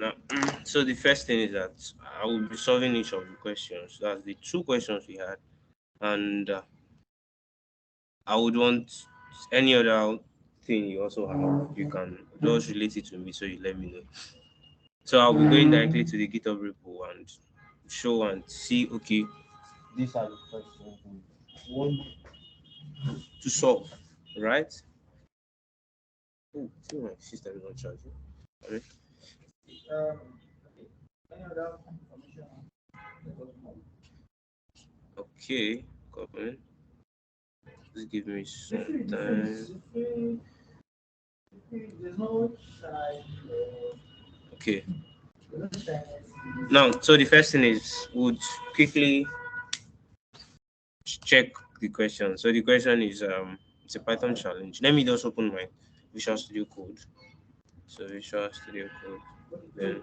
Now, so the first thing is that I will be solving each of the questions. That's the two questions we had, and I would want any other thing you also have. You can just relate it to me, so you let me know. So I'll be going directly to the GitHub repo and show and see. Okay, these are the questions we want to solve, right? Oh, I think my system is not charging. Sorry. Okay, coming. Just give me some time. Okay. Now, so the first thing is would quickly check the question. So the question is it's a Python challenge. Let me just open my Visual Studio Code. So Visual Studio Code. Then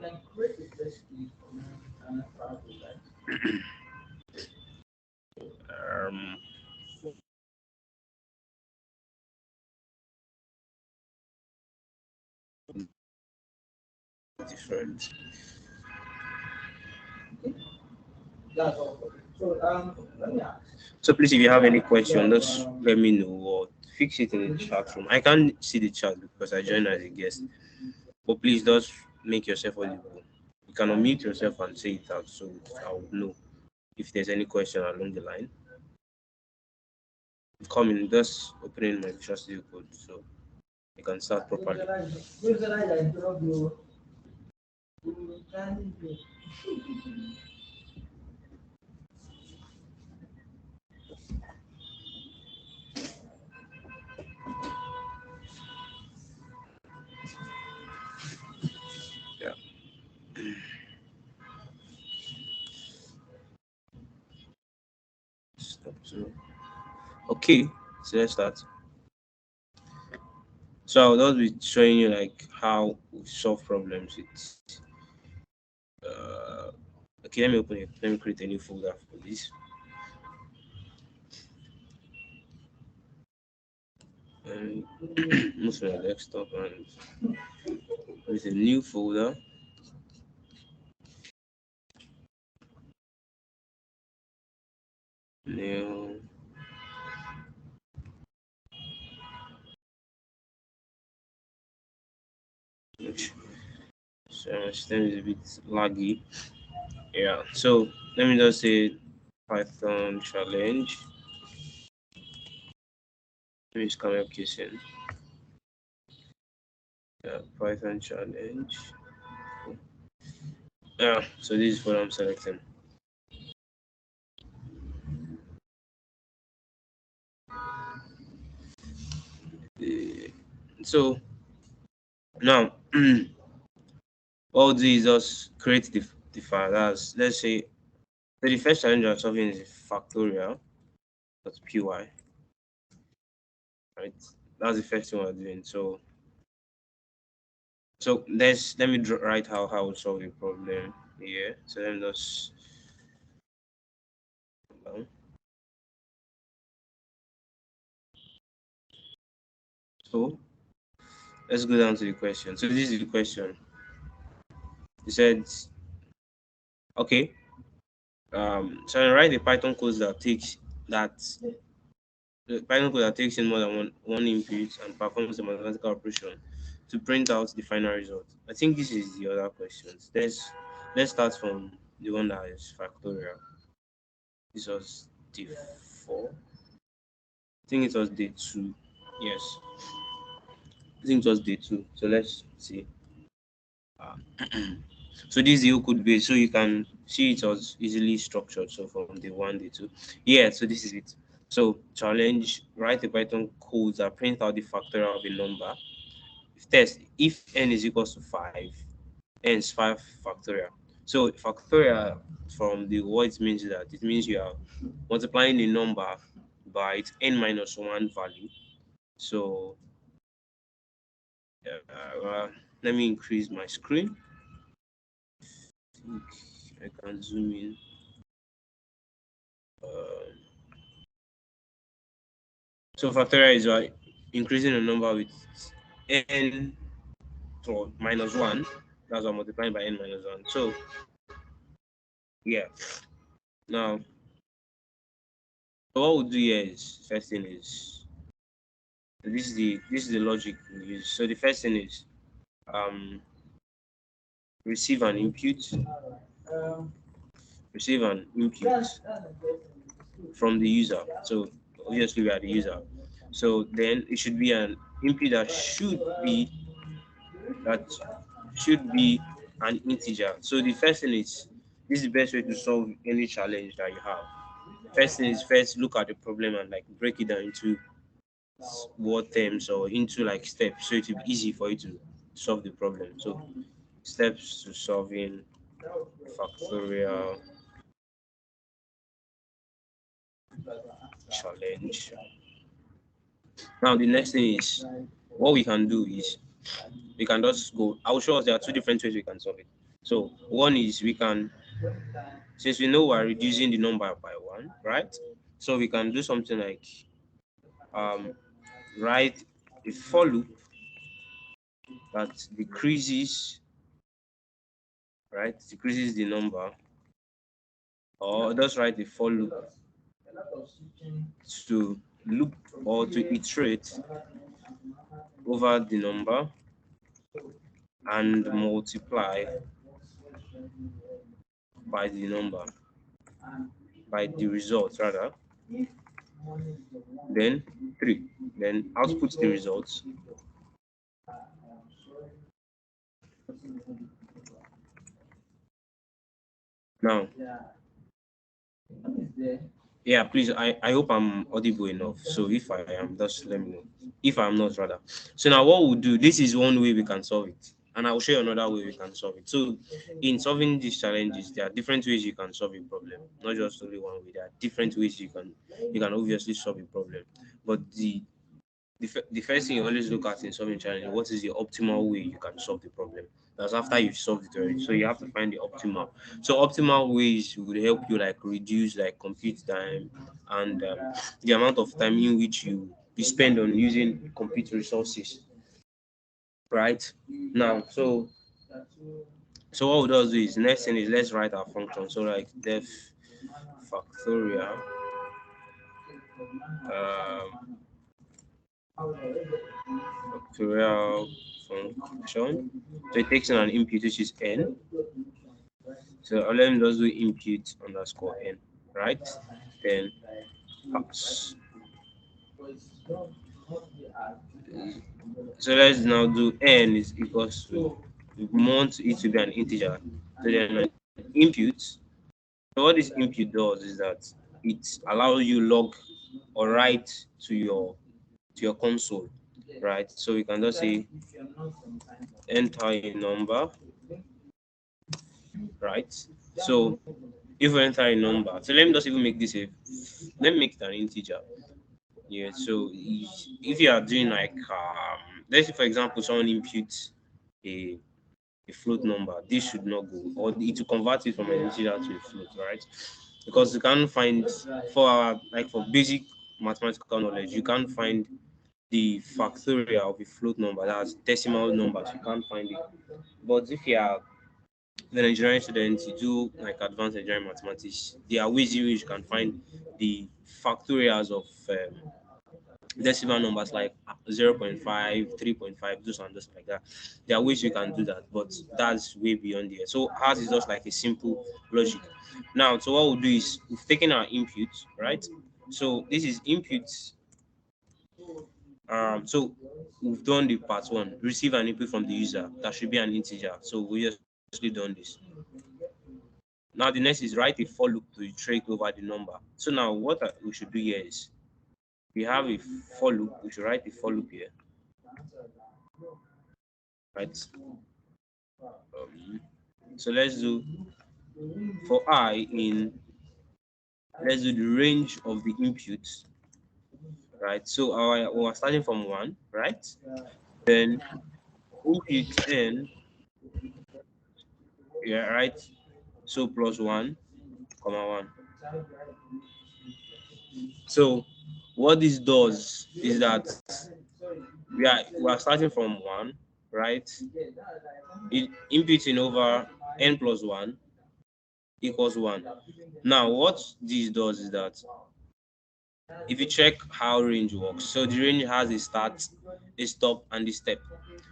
um different. So please, if you have any question, just let me know or fix it in the chat room. I can't see the chat because I joined as a guest. But please just make yourself audible. You can unmute yourself and say it out so I will know if there's any question along the line. Coming, just opening my Visual Studio Code so you can start properly. Yeah. Stop. So, okay, so let's start. So I'll just be showing you like how we solve problems with okay, let me open it. Let me create a new folder for this. And move to my desktop and create a new folder. New. So my system is a bit laggy. Yeah. So let me just say Python challenge. Let me just come up casing. Yeah, Python challenge. Yeah, so this is what I'm selecting. So now all these just create the file. That's let's say so the first challenge I'm solving is factorial.py, right? That's the first thing we're doing. So let me write how we solve the problem here. So let me just so let's go down to the question. So this is the question. It said, okay, so I write the Python code that takes that the Python code that takes in more than one input and performs a mathematical operation to print out the final result. I think this is the other questions. Let's start from the one that is factorial. This was day 4. I think it was day 2. Yes, I think it was day 2. So let's see. Uh, so this is the code base, so you can see it was easily structured. So from the 1, day 2, yeah. So this is it. So challenge: write a Python code that prints out the factorial of a number. Test if n is equals to 5, n is 5 factorial. So factorial from the words means that it means you are multiplying a number by its n minus 1 value. So let me increase my screen. I can zoom in. So factorial is increasing the number with n to minus 1 That's what I'm multiplying by n minus 1. So yeah. Now so what we'll do here is first thing is this is the logic we use. So the first thing is um receive an input, receive an input from the user. So obviously we are the user. So then it should be an input that should be an integer. So the first thing is this is the best way to solve any challenge that you have. First thing is first look at the problem and like break it down into word terms or into like steps so it will be easy for you to solve the problem. So steps to solving factorial challenge. Now the next thing is what we can do is we can just go. I'll show us there are two different ways we can solve it. So one is we can, since we know we're reducing the number by one, right? So we can do something like um write a for loop that decreases the number, or just write a for loop to loop or to iterate over the number and multiply by the number, by the result rather, then 3, then output the results. Now, yeah, please, I hope I'm audible enough. So if I am, just let me know. If I'm not, rather. So now what we'll do, this is one way we can solve it. And I'll show you another way we can solve it. So in solving these challenges, there are different ways you can solve a problem. Not just only one way. There are different ways you can obviously solve a problem. But the first thing you always look at in solving challenge, what is the optimal way you can solve the problem? That's after you've solved it already. So you have to find the optimal. So optimal ways would help you like reduce like compute time and the amount of time in which you spend on using compute resources. Right now, so what we do is next thing is let's write our function. So like def factorial um, factorial function. So it takes in an input which is n. So let me just do input underscore n, right? Then pass. So let's now do n is equals to, we want it to be an integer. So then an input. So what this input does is that it allows you log or write to your console, right? So we can just say enter a number, right? So if we enter a number, so let me just even make this let me make it an integer. Yeah, so if you are doing like let's say for example someone inputs a a float number, this should not go, or it will convert it from an integer to a float, right? Because you can't find, for our like for basic mathematical knowledge, you can't find the factorial of a float number, that's decimal numbers, you can't find it. But if you are an engineering student, you do like advanced engineering mathematics, there are ways in which you can find the factorials of decimal numbers like 0.5, 3.5, those and just like that. There are ways you can do that, but that's way beyond there. So ours is just like a simple logic. Now, so what we'll do is we've taken our input, right? So this is input. So we've done the part one, receive an input from the user. That should be an integer. So we just done this. Now the next is write a for loop to iterate over the number. So now what we should do here is we have a for loop. We should write a for loop here, right? So let's do for I in, let's do the range of the inputs, right? So we're starting from 1, right? Then input n, yeah, right? So plus 1, comma 1. So what this does is that we are starting from 1, right? Imputing over n plus 1 equals 1. Now, what this does is that if you check how range works, so the range has a start, a stop, and a step.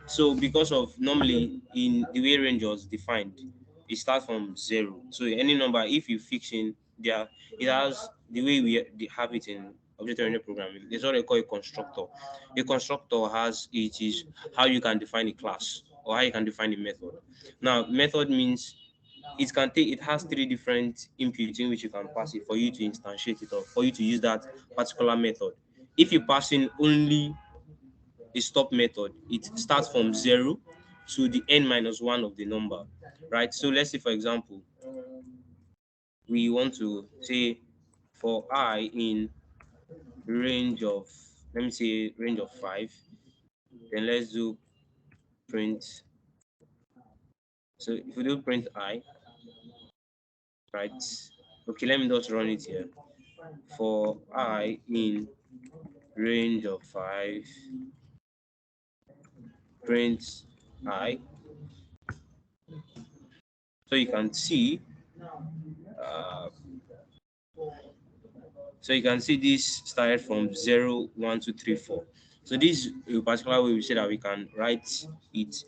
So because of normally in the way range was defined, it starts from 0. So any number, if you fix in there, it has the way we have it in object-oriented programming. There's what they call a constructor. A constructor has it is how you can define a class or how you can define a method. Now, method means it has three different inputs in which you can pass it for you to instantiate it or for you to use that particular method. If you pass in only a stop method, it starts from 0 to the n minus 1 of the number, right? So let's say, for example, we want to say for I in range of, let me say range of 5, then let's do print. So if we do print I, right? Okay, let me just run it here. For I in range of 5, print I. So you can see uh, so you can see this started from 0, 1, 2, 3, 4. So this is a particular way we say that we can write it.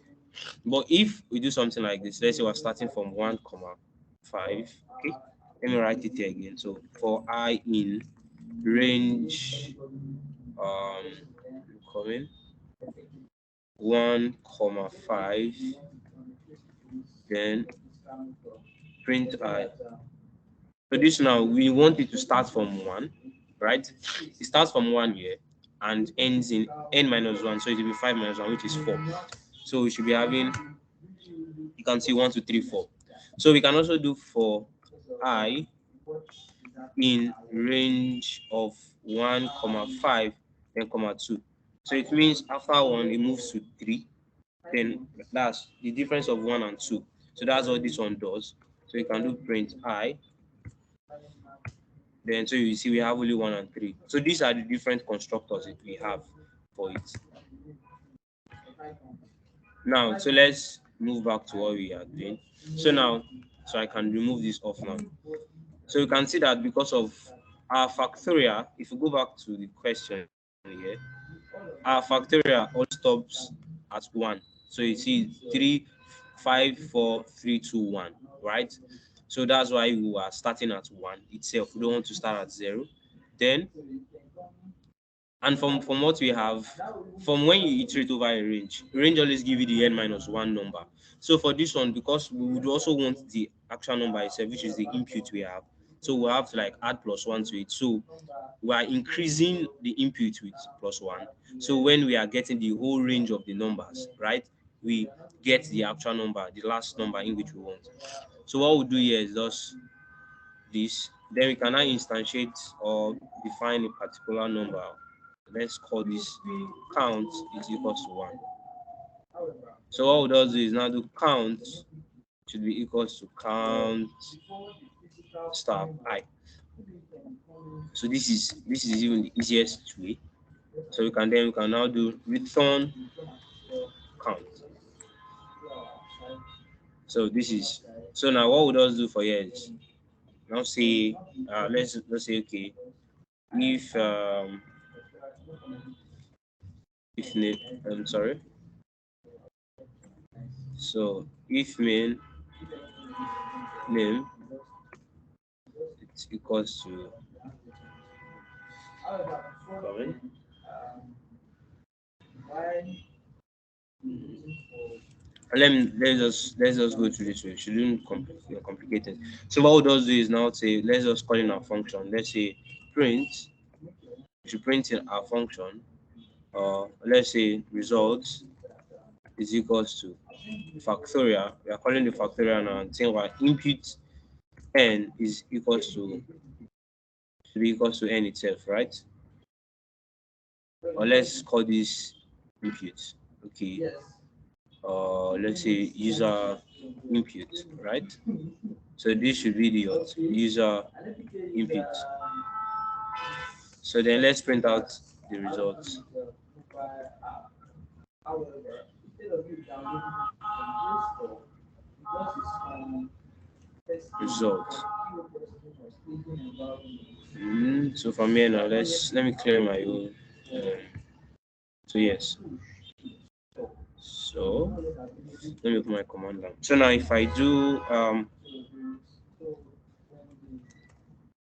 But if we do something like this, let's say we're starting from 1 comma 5. Okay, let me write it here again. So for I in range coming 1 comma 5, then print I. So this now we want it to start from 1, right? It starts from 1 here and ends in n minus 1. So it will be 5 minus 1, which is 4. So we should be having, you can see 1, 2, 3, 4. So we can also do for I in range of 1 comma 5, then comma 2. So it means after 1 it moves to 3, then that's the difference of 1 and 2. So that's what this one does. So you can do print I, then so you see we have only 1 and 3. So these are the different constructors that we have for it. Now, so let's move back to what we are doing. So now, so I can remove this off now. So you can see that because of our factorial, if you go back to the question here, our factorial all stops at 1. So you see 3, 5, 4, 3, 2, 1, right? So that's why we are starting at 1 itself. We don't want to start at 0. Then, and from what we have, from when you iterate over a range always give you the n minus 1 number. So for this one, because we would also want the actual number itself, which is the input we have, so we'll have to like add plus 1 to it. So we are increasing the input with plus 1. So when we are getting the whole range of the numbers, right, we get the actual number, the last number in which we want. So what we'll do here is just this. Then we can now instantiate or define a particular number. Let's call this count is equals to 1. So what we do is now do count should be equals to count star I. So this is even the easiest way. So we can now do return count. So this is, so now what we just do for here is now say let's say okay, if name I'm sorry, so if main name it's equals to comment. Let's just go through this way. It shouldn't complicate it. So what we'll just do is now say let's just call in our function. Let's say print. We should print in our function. Let's say results is equals to factorial. We are calling the factorial now and saying our input n is equals to be equals to n itself, right? Or let's call this input. Okay. Let's say user input, right? So this should be the user input. So then let's print out the results. result. So from here now, let me clear my own. So yes. So let me put my command down. So now if I do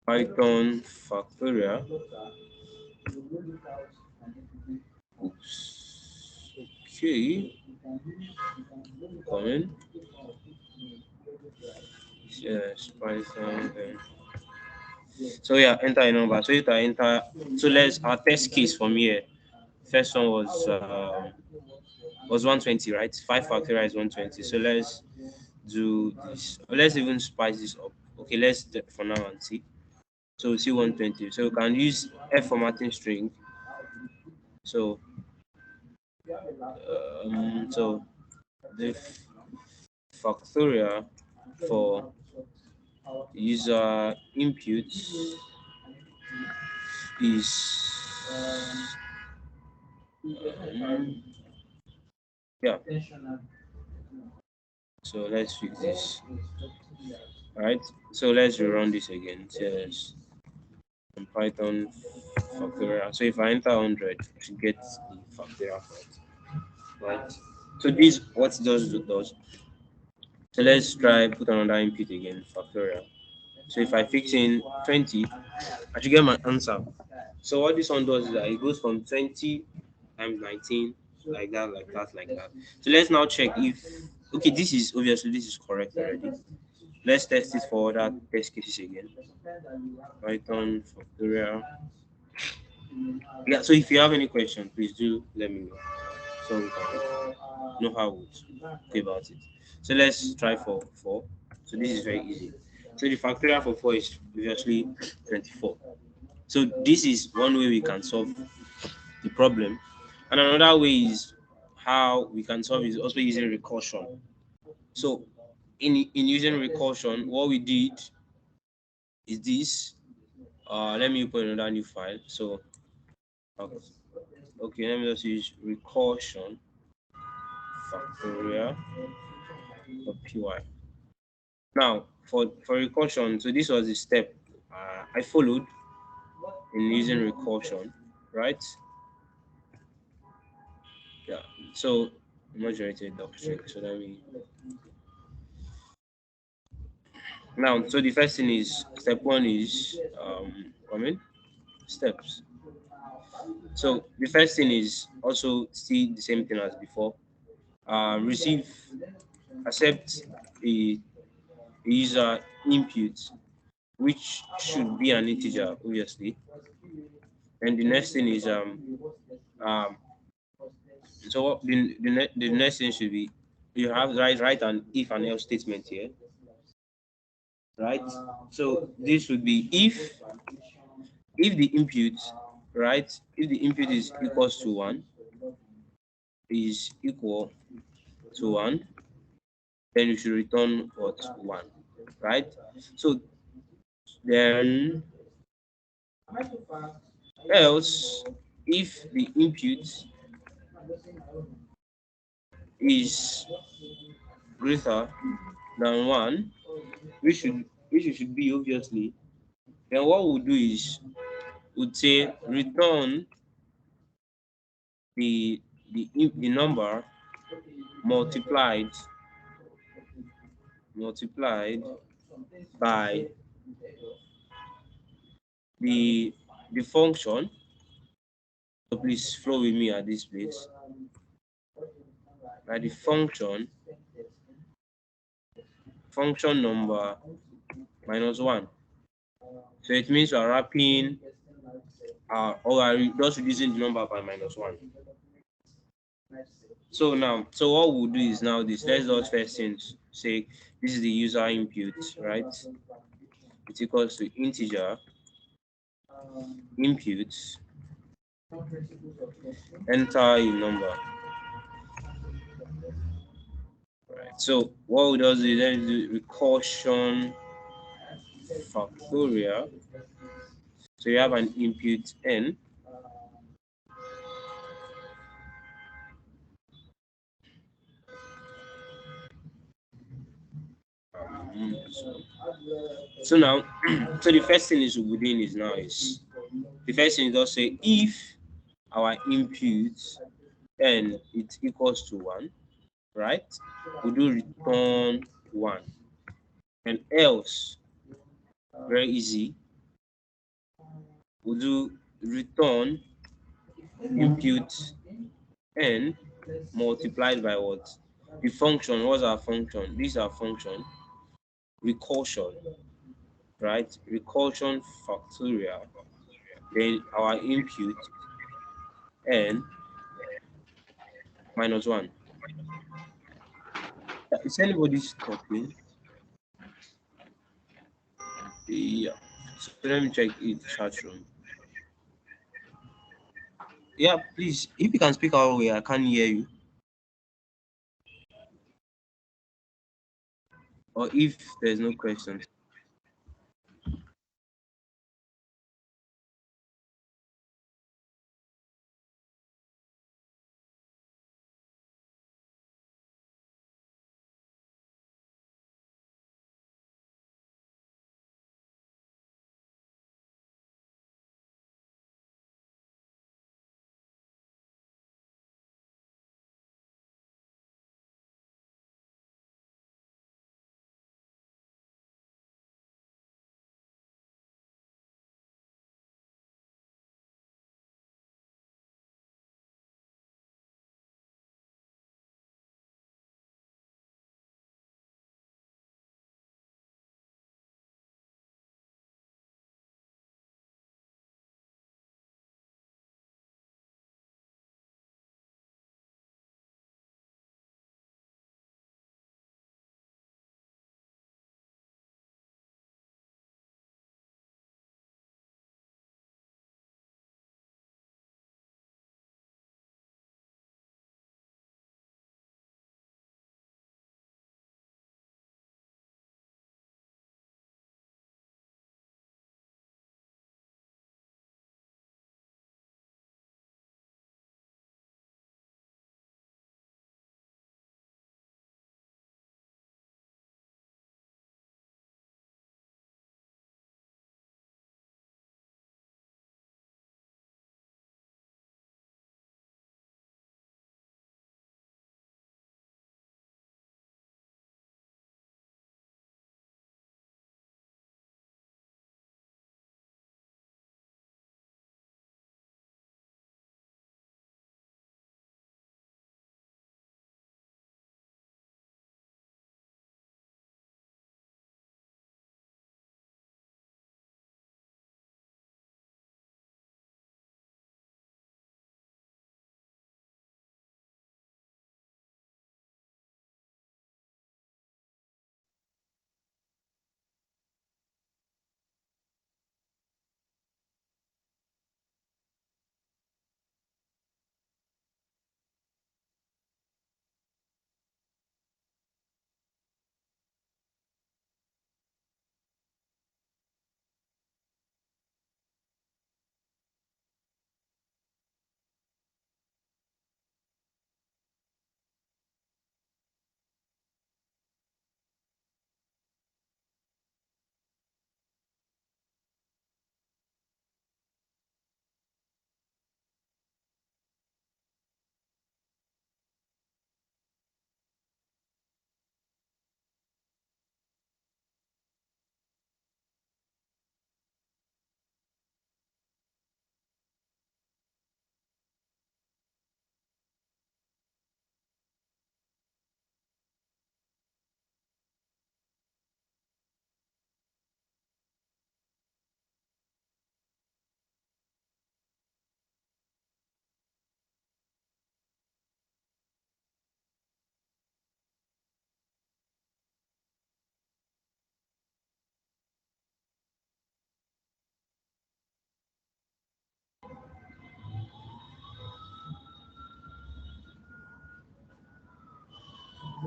Python factorial, oops, okay, come in. Yes, Python. Then. So yeah, enter a number. So if I enter, so let's our test case from here. First one was 120, right? 5 factorial is 120. So let's do this. Or let's even spice this up. Okay, let's do it for now and see. So we see 120. So we can use F formatting string. So so the factorial for user input is um, yeah. So let's fix this. All right. So let's rerun this again. Yes. In Python factorial. So if I enter 100 to get the factorial for it, right? So this what it does. So let's try put another input again, factorial. So if I fix in 20, I should get my answer. So what this one does is that it goes from 20 times 19, like that, like that, like that. So let's now check if okay, this is obviously this is correct already. Let's test it for other test cases again. Python factorial. Yeah, so if you have any question, please do let me know so we can know how we go about it. So let's try for 4. So this is very easy. So the factorial for 4 is obviously 24. So this is one way we can solve the problem. And another way is how we can solve is also using recursion. So in using recursion, what we did is this. Let me open another new file. So okay, let me just use recursion factorial py. Now for recursion, so this was the step I followed in using recursion, right? Yeah. So majority doctrine. So let me now. So the first thing is step one is steps. So the first thing is also see the same thing as before. Receive accept a user input which should be an integer obviously. And the next thing is um so what the next thing should be you have write an if and else statement here, right? So this would be if the input, right, if the input is equals to 1 is equal to 1, then you should return what 1, right? So then else if the input is greater than 1, which it should be obviously, then what we'll do is we'll say return the number multiplied by the function. So please flow with me at this place. By the function number minus 1. So it means we are wrapping or are just reducing the number by minus 1. So now, so what we'll do is now this. Let's just first things say this is the user input, right? It's equals to integer inputs, enter a number. Right. So what we do is then do recursion factorial. So you have an input n. So now, so the first thing is within is now is the first thing is just say if our input and it equals to 1, right? We do return 1, and else very easy. We do return input n multiplied by what? The function. What's our function? This is our function recursion, right? Recursion factorial. Then our input n minus 1. Is anybody talking? Yeah. So let me check it chat room. Yeah, please. If you can speak our way, I can't hear you. Or if there's no questions.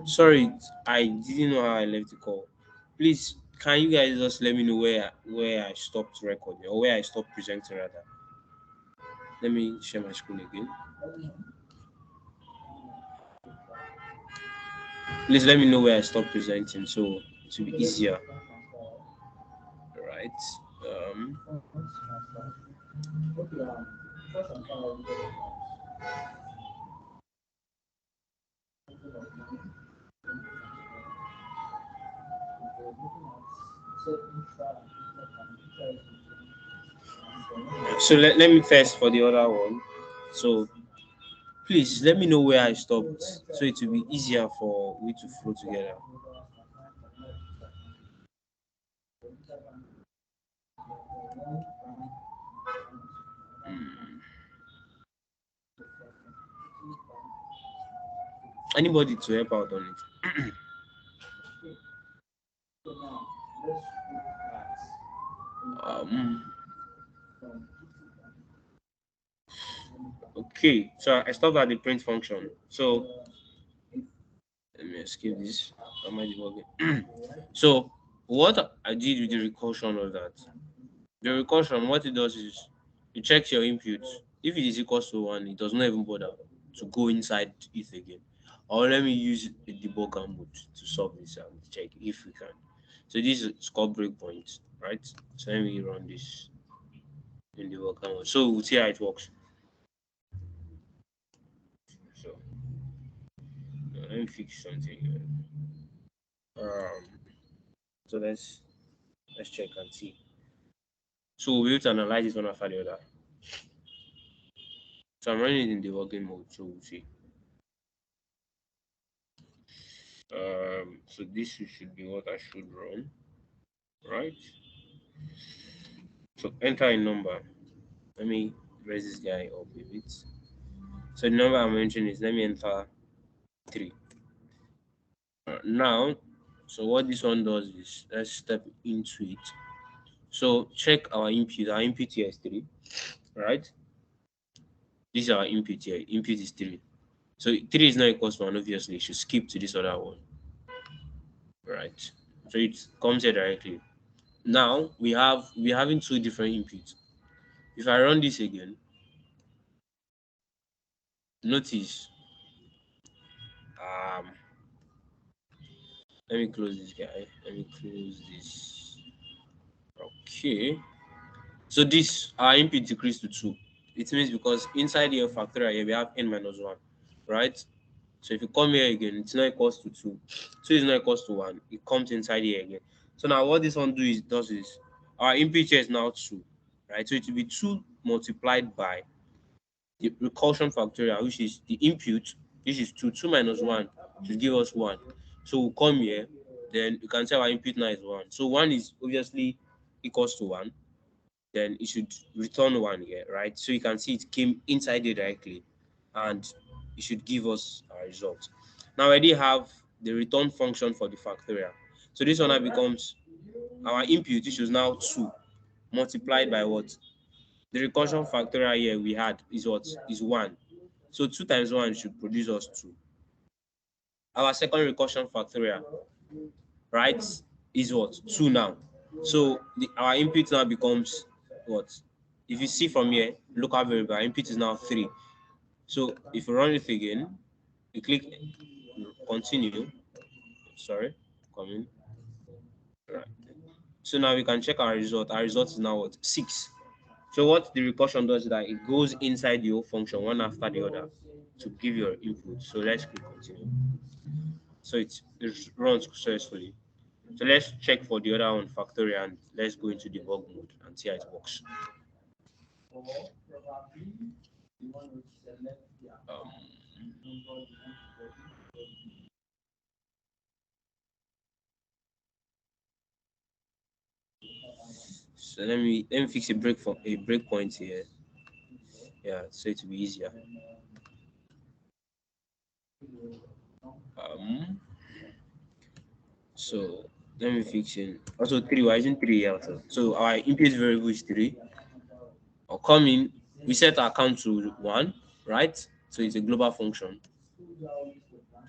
Sorry, I didn't know how I left the call. Please, can you guys just let me know where I stopped recording or where I stopped presenting rather? Let me share my screen again. Please let me know where I stopped presenting so to be easier, right? Um, so let me first for the other one. So please let me know where I stopped so it will be easier for we to flow together. Mm. Anybody to help out on it? um, okay, so I stopped at the print function. So let me escape this. Am I debugging? So what I did with the recursion was that the recursion, what it does is it checks your input. If it is equals to one, it does not even bother to go inside it again. Or let me use a debugger mode to solve this and check if we can. So this is called breakpoint, right? So let me run this in debugger mode. So we'll see how it works. So let me fix something here. So let's check and see. So we'll be able to analyze this one after the other. So I'm running it in debugging mode, so we'll see. So this should be what I should run, right? So enter a number. Let me raise this guy up a bit. So the number I'm entering is, let me enter 3. Now, so what this one does is, let's step into it. So check our input. Our input here is 3, right? This is our input here. Input is 3. So 3 is not equals to 1, obviously. It should skip to this other one, right? So it comes here directly. Now we're having two different inputs. If I run this again, notice um let me close this guy. Let me close this. Okay. So this our input decreased to 2. It means because inside here factorial here we have n minus 1, right? So if you come here again, it's not equals to 2. 2 is not equals to 1. It comes inside here again. So now what this one does is our input here is now 2, right? So it will be 2 multiplied by the recursion factorial, which is the input, which is 2. 2 minus 1 should give us 1. So we'll come here, then you can say our input now is 1. So 1 is obviously equals to 1. Then it should return 1 here, right? So you can see it came inside here directly, and it should give us our result. Now I already have the return function for the factorial. So this one now becomes our input, which is now 2 multiplied by what? The recursion factorial here we had is what? Is 1. So 2 times 1 should produce us 2. Our second recursion factorial, right, is what? 2 now. So our input now becomes what? If you see from here, local variable, our input is now 3. So if you run it again, you click continue. Sorry, coming. Right. So now we can check our result. Our result is now what? 6. So what the recursion does is that it goes inside the whole function one after the other to give your input. So let's click continue. So it runs successfully. So let's check for the other one factorial and let's go into debug mode and see how it works. Um, so let me fix a breakpoint here. Yeah, so it will be easier. Um, so let me fix it. Also 3, why isn't 3 here also? So our input variable is 3. Or come in, we set our count to 1, right? So it's a global function.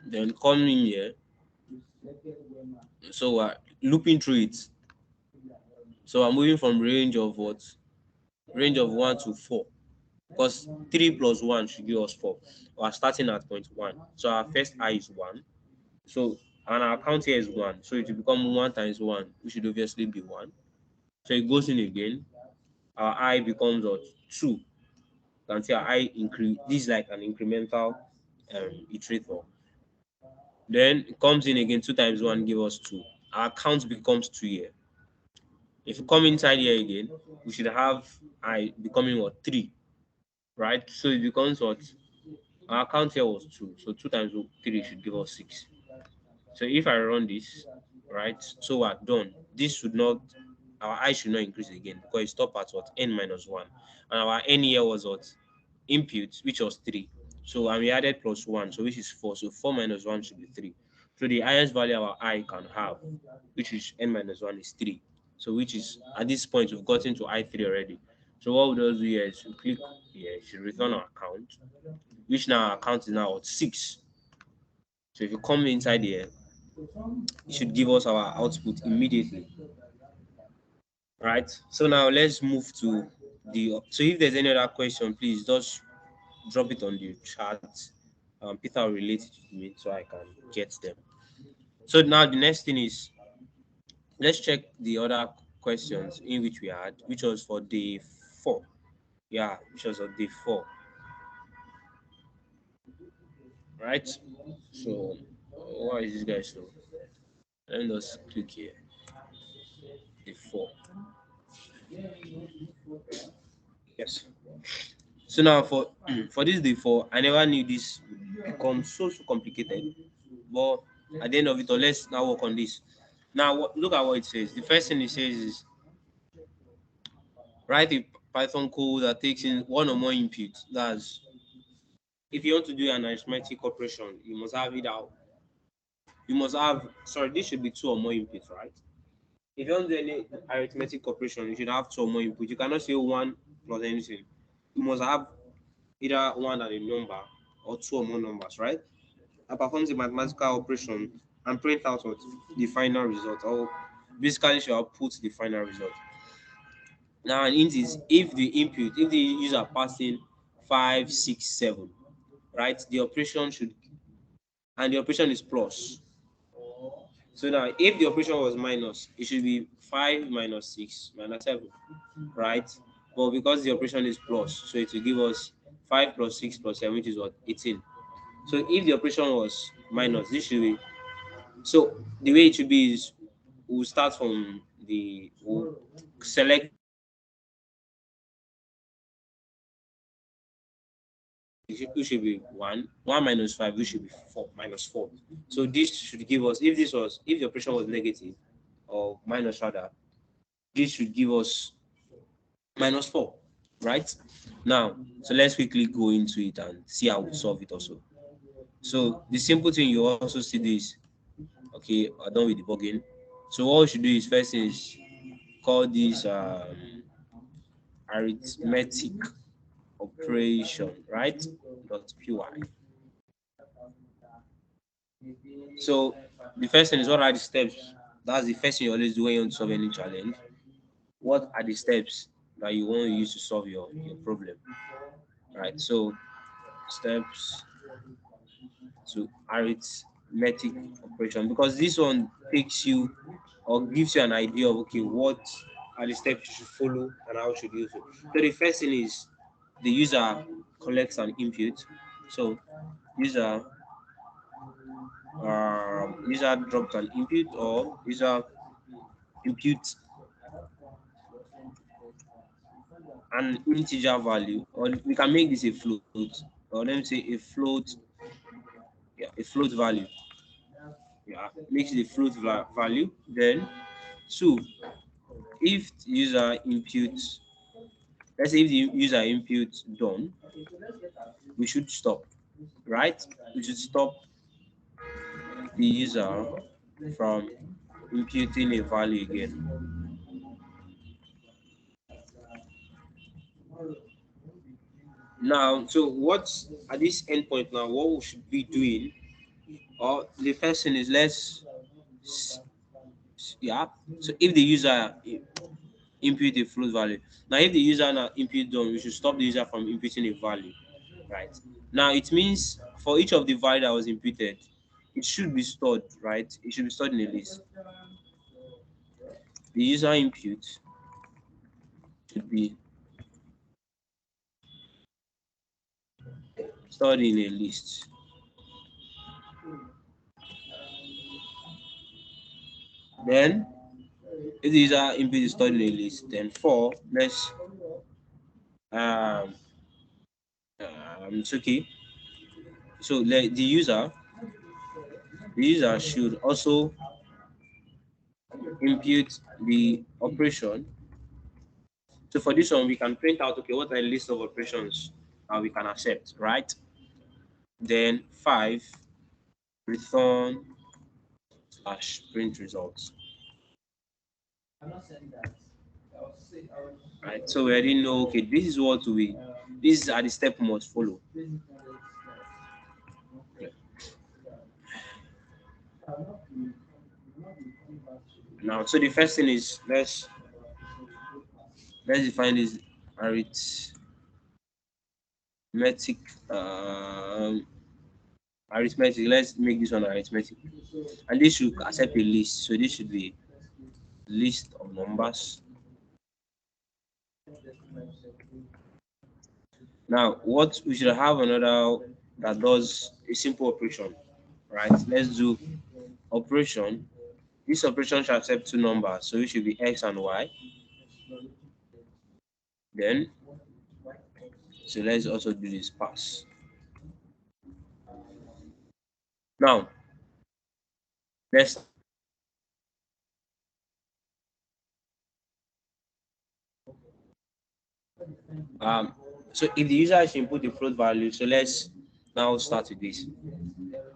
Then come in here. So we're looping through it. So I'm moving from range of what? Range of 1 to 4. Because 3 plus 1 should give us 4. We're starting at point 1. So our first I is 1. So and our count here is 1. So it will become 1 times 1, which should obviously be 1. So it goes in again. Our I becomes what? 2. You can see our I increase. This is like an incremental iterator. Then it comes in again. 2 times 1 give us 2. Our count becomes 2 here. If you come inside here again, we should have I becoming what? 3. Right? So it becomes what? Our count here was 2. So 2 times 3 should give us 6. So if I run this, right, so we're done. This should not, our I should not increase again because it stopped at what? N minus 1. And our N here was what? Input, which was 3. So and we added plus 1, so which is 4. So 4 minus 1 should be 3. So the highest value our I can have, which is N minus 1, is 3. So which is, at this point, we've gotten to I3 already. So what we do here is we click here, it should return our count, which now our count is now at 6. So if you come inside here, it should give us our output immediately, right? So now let's move to the, so if there's any other question, please just drop it on the chat. Peter will relate it to me so I can get them. So now the next thing is, let's check the other questions in which we had, which was for day 4. Yeah, which was on day 4, right? So why is this guy so? Let me just click here. Day 4. Yes. So now for for this day 4, I never knew this would become so complicated. But at the end of it all, let's now work on this. Now look at what it says. The first thing it says is write a Python code that takes in one or more inputs. That's if you want to do an arithmetic operation, you must have it out. You must have, sorry, this should be 2 or more inputs, right? If you want to do any arithmetic operation, you should have 2 or more inputs. You cannot say 1 plus anything. You must have either 1 and a number or 2 or more numbers, right? And performs a mathematical operation and print out what the final result, or basically should output the final result. Now an int is if the input, if the user passing 5, 6, 7, right? The operation should, and the operation is plus. So now if the operation was minus, it should be 5 minus 6 minus 7, right? But because the operation is plus, so it will give us 5 plus 6 plus 7, which is what? 18. So if the operation was minus, this should be, so the way it should be is we'll start from the, we'll select the input, which should be 1, 1 minus 5, which should be 4 minus 4. So this should give us, if this was, if the operation was negative or minus rather, this should give us minus 4, right? Now, so let's quickly go into it and see how we solve it also. So the simple thing you also see this, okay, I'm done with debugging. So what we should do is first is call this arithmetic operation, right? .py. So the first thing is, what are the steps? That's the first thing you always do when you want to solve any challenge. What are the steps that you want to use to solve your problem? Right. So steps to arithmetic operation, because this one takes you or gives you an idea of, okay, what are the steps you should follow and how should you use it. So the first thing is the user collects an input. So user user drops an input, or user input an integer value, or we can make this a float, or let me say a float, yeah, a float value, yeah, makes it a float value. Then two, if user inputs, let's say if the user input done, we should stop, right? We should stop the user from imputing a value again. Now, so what's at this endpoint now? What we should be doing, or the first thing is yeah. So if the user input a float value, now if the user now input done, we should stop the user from inputting a value, right? Now it means for each of the value that was inputted, it should be stored, right? It should be stored in a list. The user input should be stored in a list. Then, if the user input is stored in a list, then for let's um, it's okay. So the user should also impute the operation. So for this one, we can print out, okay, what are the list of operations that we can accept, right? Then 5 return slash print results. Right. So we already know, okay, this is what we, these are the steps we must follow. Yeah. Now, so the first thing is let's define this arithmetic. Um, arithmetic. Let's make this one arithmetic, and this should accept a list. So this should be list of numbers. Now, what we should have another that does a simple operation, right? Let's do operation. This operation should accept two numbers, so it should be x and y. Then, so let's also do this pass. Now, let's um. So if the user is input the float value, so let's now start with this.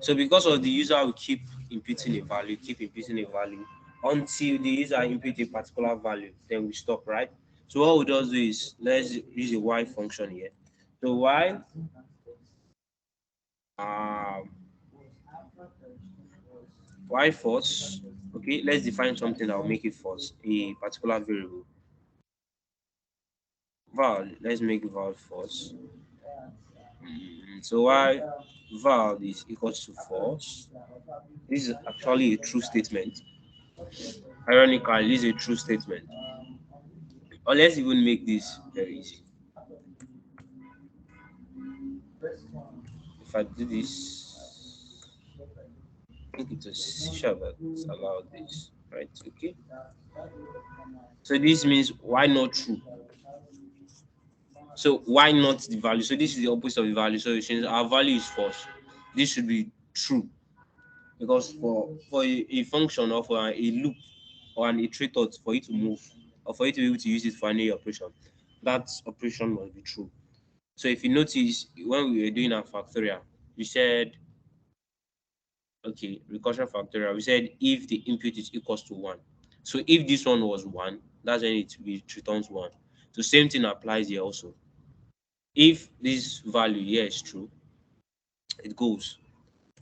So because of the user will keep inputting a value until the user input a particular value, then we stop, right? So what we just do is let's use a while function here. So um while false, okay, let's define something that will make it false, a particular variable. Val, let's make val false. So while val is equals to false, this is actually a true statement. Ironically, this is a true statement. Or let's even make this very easy. If I do this, I think it was sure that it's allowed this, right? Okay. So this means why not true? So why not the value? So this is the opposite of the value. So since our value is false, this should be true because for a function or for a loop or an iterator for it to move or for you to be able to use it for any operation, that operation must be true. So if you notice when we were doing our factorial, we said okay, recursion factorial. We said if the input is equals to 1. So if this one was 1, that's when it returns 1. So same thing applies here also. If this value here is true, it goes.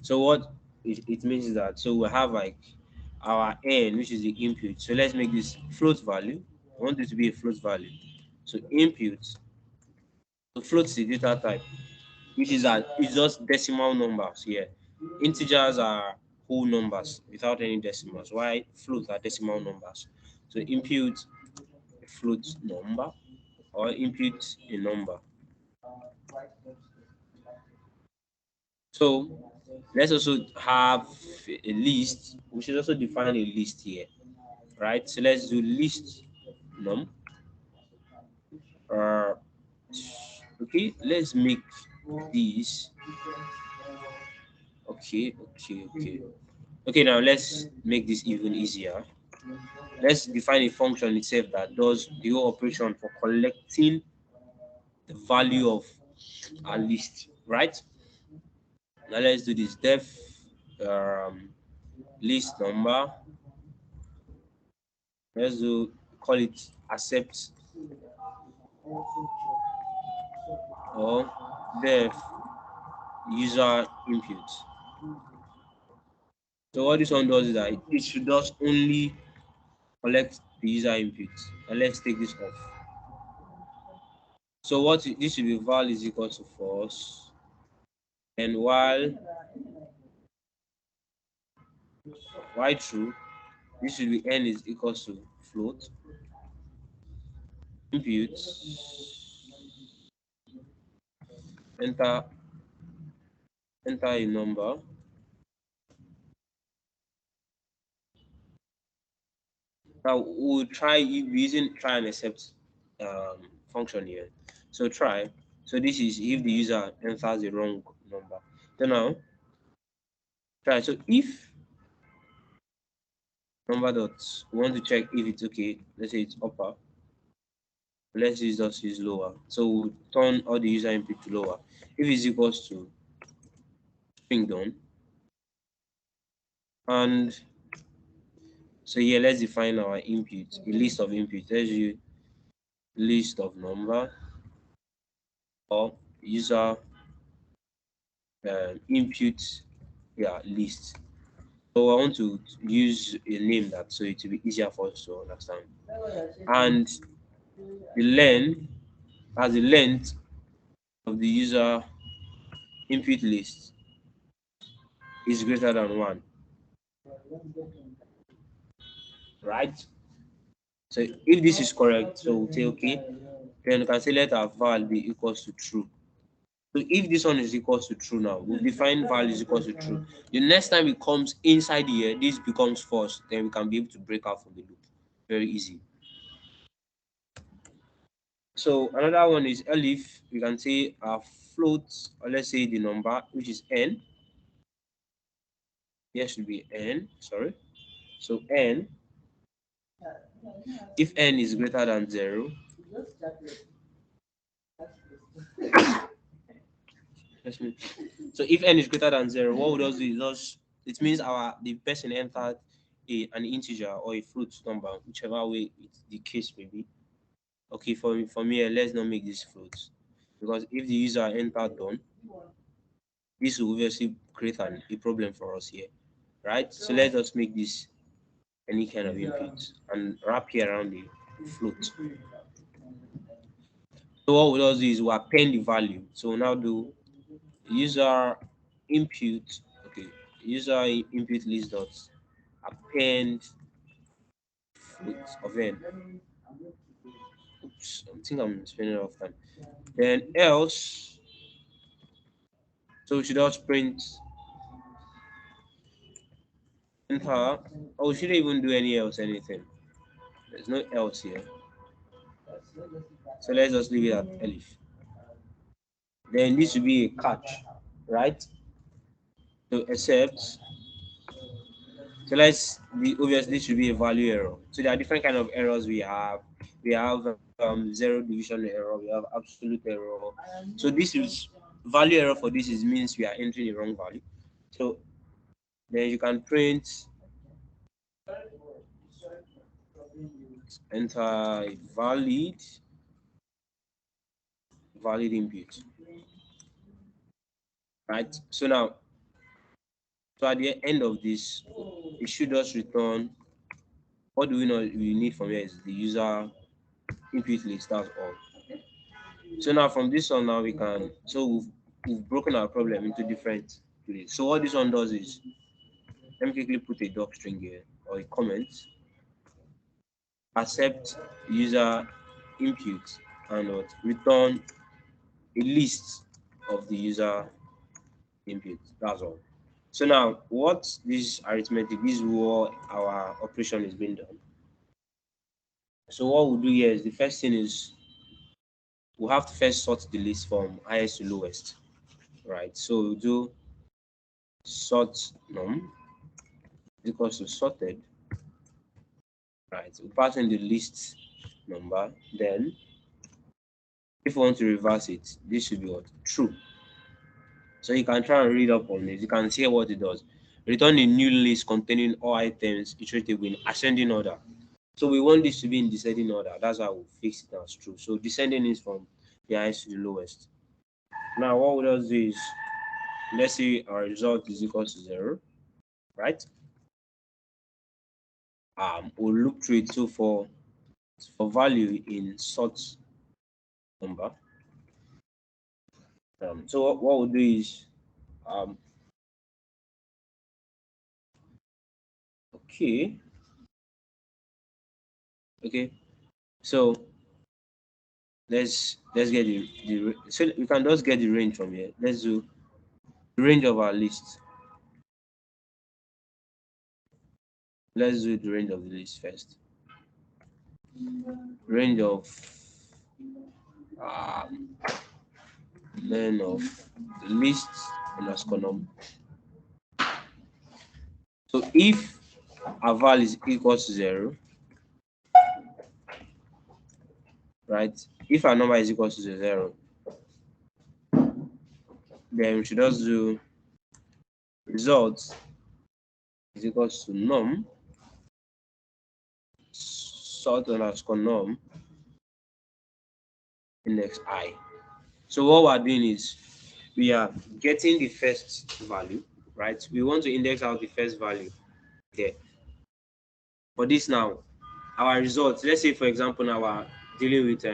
So what it means is that so we have like our n, which is the input. So let's make this float value. I want it to be a float value. So input, so float is the data type, which is that it's just decimal numbers here. Integers are whole numbers without any decimals, while float are decimal numbers. So input a float number or input a number. So let's also have a list. We should also define a list here, right? So let's do list num. Uh, okay, let's make these. Okay. Now let's make this even easier. Let's define a function itself that does the whole operation for collecting the value of our list, right? Now let's do this def um, list number. Let's do call it accept or def user input. So what this one does is that it should just only collect the user input. And let's take this off. So this should be val is equal to false. And while Why true? This should be n is equals to float. Input, enter enter a number. Now we'll try using try and accept function here. So try. So this is if the user enters the wrong number. So now try. So if number dot we want to check if it's okay. Let's say it's upper. Let's just use lower. So we'll turn all the user input to lower. If it's equals to string done. And so here let's define our input, a list of inputs. Let's use list of number or user input, yeah, list. So I want to use a name that so it will be easier for us to understand. And the length as the length of the user input list is greater than 1, right? So if this is correct, so we'll say okay, then we can say let our val be equals to true. So if this one is equals to true now, we'll define val is equals to true. The next time it comes inside here, this becomes false, then we can be able to break out from the loop. Very easy. So another one is elif. We can say our float, or let's say the number, which is n. Here should be n, sorry. So n, if n is greater than 0, so if n is greater than 0, what would us do is just, it means the person entered an integer or a float number, whichever way the case may be. Okay, for me, let's not make this float, because if the user entered done, this will obviously create a problem for us here, right? So let's just make this any kind of input and wrap here around the float. So what we do is we append the value. So we'll now do user input, okay, user input list dot append float of n. Oops, I think I'm spending a lot of time. Then else, so we should just print enter, or we shouldn't even do anything. There's no else here. So let's just leave it at elif. Then this should be a catch, right? So except, so let's the obviously should be a value error. So there are different kind of errors we have. We have zero division error, we have absolute error. So this is value error for this is means we are entering the wrong value. So then you can print enter a valid input. Right? So now, so at the end of this, it should just return what do we know we need from here is the user input list, that's all. So now from this one now we can, so we've broken our problem into different places. So what this one does is, let me quickly put a doc string here or a comment, accept user input and what return a list of the user input. That's all. So now what this arithmetic, this is what our operation is being done. So what we'll do here is the first thing is we'll have to first sort the list from highest to lowest. Right. So we'll do sort num equals to sorted. Right. We pass in the list number. Then if we want to reverse it, this should be what? True. So you can try and read up on it. You can see what it does. Return a new list containing all items iterable in ascending order. So we want this to be in descending order. That's how we fix it as true. So descending is from the highest to the lowest. Now what we do is, let's say our result is equal to 0, right? We'll look through it. So for value in sort number, so what we'll do is, Okay. Okay. So let's get the so we can just get the range from here. Let's do the range of our list. Let's do the range of the list first. Range of um then of the list underscore num. So if our val is equal to 0, right? If our number is equal to 0, then we should just do results is equal to num sort underscore num index I. So what we're doing is we are getting the first value, right? We want to index out the first value there. For this now, our results, let's say for example now we're dealing with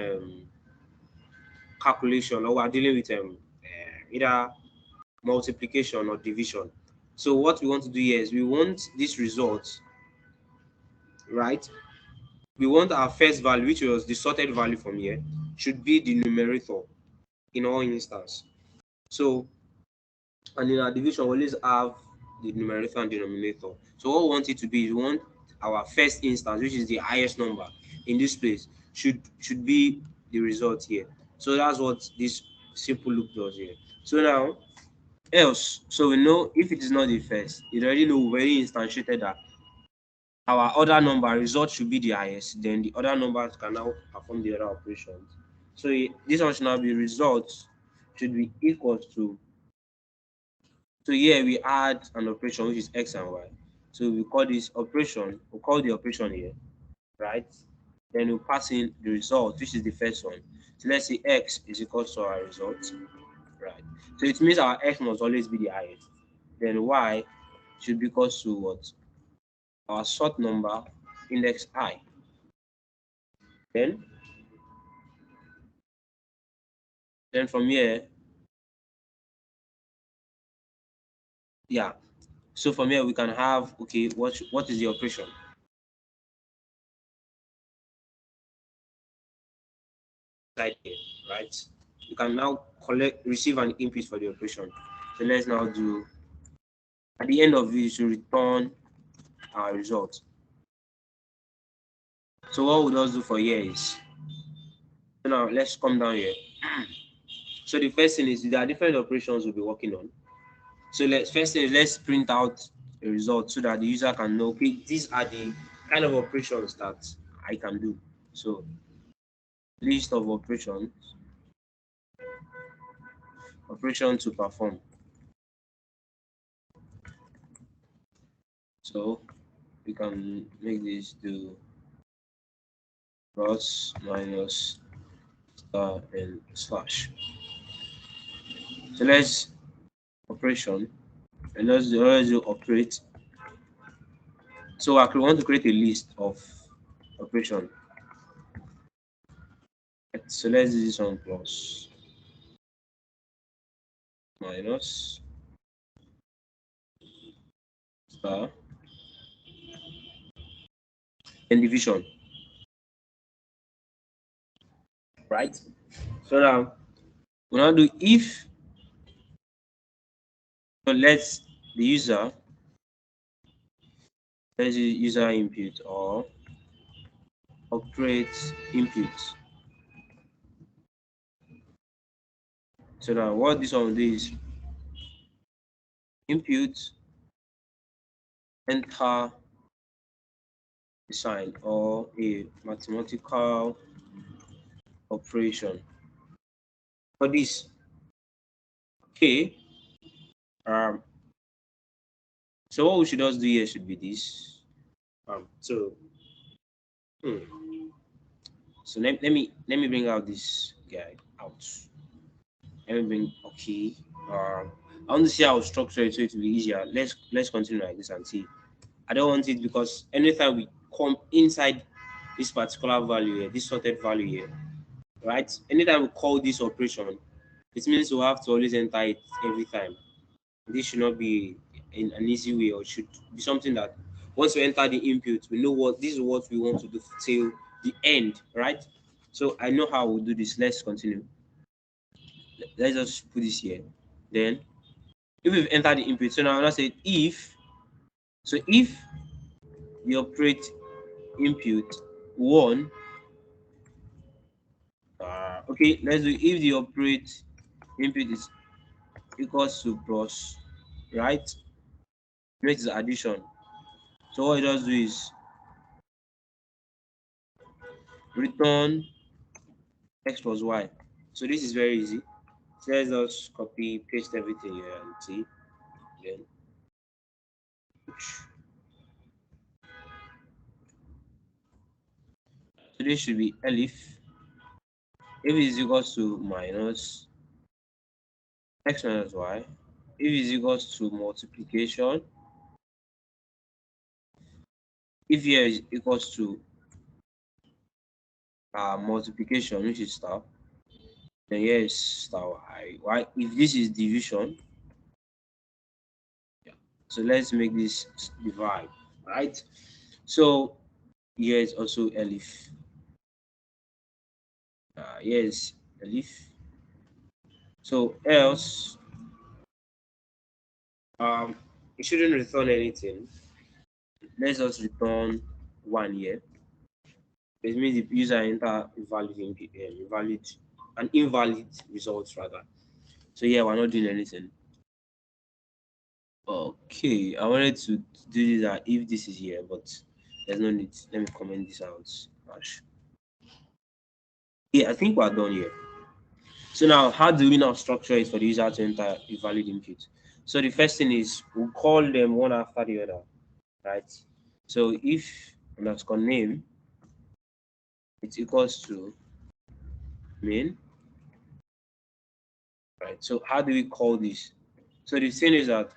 calculation, or we're dealing with either multiplication or division. So what we want to do here is we want this result, right? We want our first value, which was the sorted value from here, should be the numerator in all instances. So, and in our division, we always have the numerator and denominator. So what we want it to be, we want our first instance, which is the highest number in this place, should be the result here. So that's what this simple loop does here. So now, else, so we know if it is not the first, it already know we already instantiated that our other number result should be the highest, then the other numbers can now perform the other operations. So this one should now be results should be equal to, so here we add an operation which is x and y. So we call this operation, we call the operation here, right? Then we pass in the result, which is the first one. So let's say x is equal to our result, right? So it means our x must always be the highest. Then y should be equal to what? Our sort number index I. Then from here, yeah. So from here we can have, okay, what is the operation? Right here, right? You can now receive an input for the operation. So let's now do, at the end of it, to return our result. So what we'll just do for here is, so now let's come down here. So the first thing is there are different operations we'll be working on. So let's print out a result so that the user can know, okay, these are the kind of operations that I can do. So list of operation to perform. So we can make this do plus minus star and slash. So let's operation, and let's do operate. So I want to create a list of operation. So let's do this one plus minus star and division, right? So now we now do if, so let's the user, let's use user input or operate input. So now what this one will do is input enter a sign or a mathematical operation for this. Okay. So what we should just do here should be this. So so let me bring out this guy out. Let me bring, okay. I want to see how to structure it so it will be easier. Let's continue like this and see. I don't want it because anytime we come inside this particular value here, this sorted value here, right? Anytime we call this operation, it means we have to always enter it every time. This should not be in an easy way, or should be something that Once we enter the input, we know what this is what we want to do till the end, right? So I know how we'll do this. Let's continue. Let's just put this here. Then if we've entered the input, so now I say if, so if the operate input one, okay, let's do if the operate input is equals to plus, right? Next is addition. So what it does do is return x plus y. So this is very easy. So let's just copy paste everything here and see. Then so this should be elif. If is equals to minus x minus y. If is equals to multiplication. If here is equals to multiplication, which is star, then here is star y. Why? If this is division, yeah. So let's make this divide, right? So here is also elif. Here is elif. So else, it shouldn't return anything. Let's just return 1 here. It means the user enter an invalid result rather. So yeah, we're not doing anything. Okay, I wanted to do this if this is here, but there's no need. Let me comment this out. Gosh. Yeah, I think we're done here. So now, how do we now structure it for the user to enter a valid input? So the first thing is we'll call them one after the other, right? So if underscore name, it's equals to main, right? So how do we call this? So the thing is that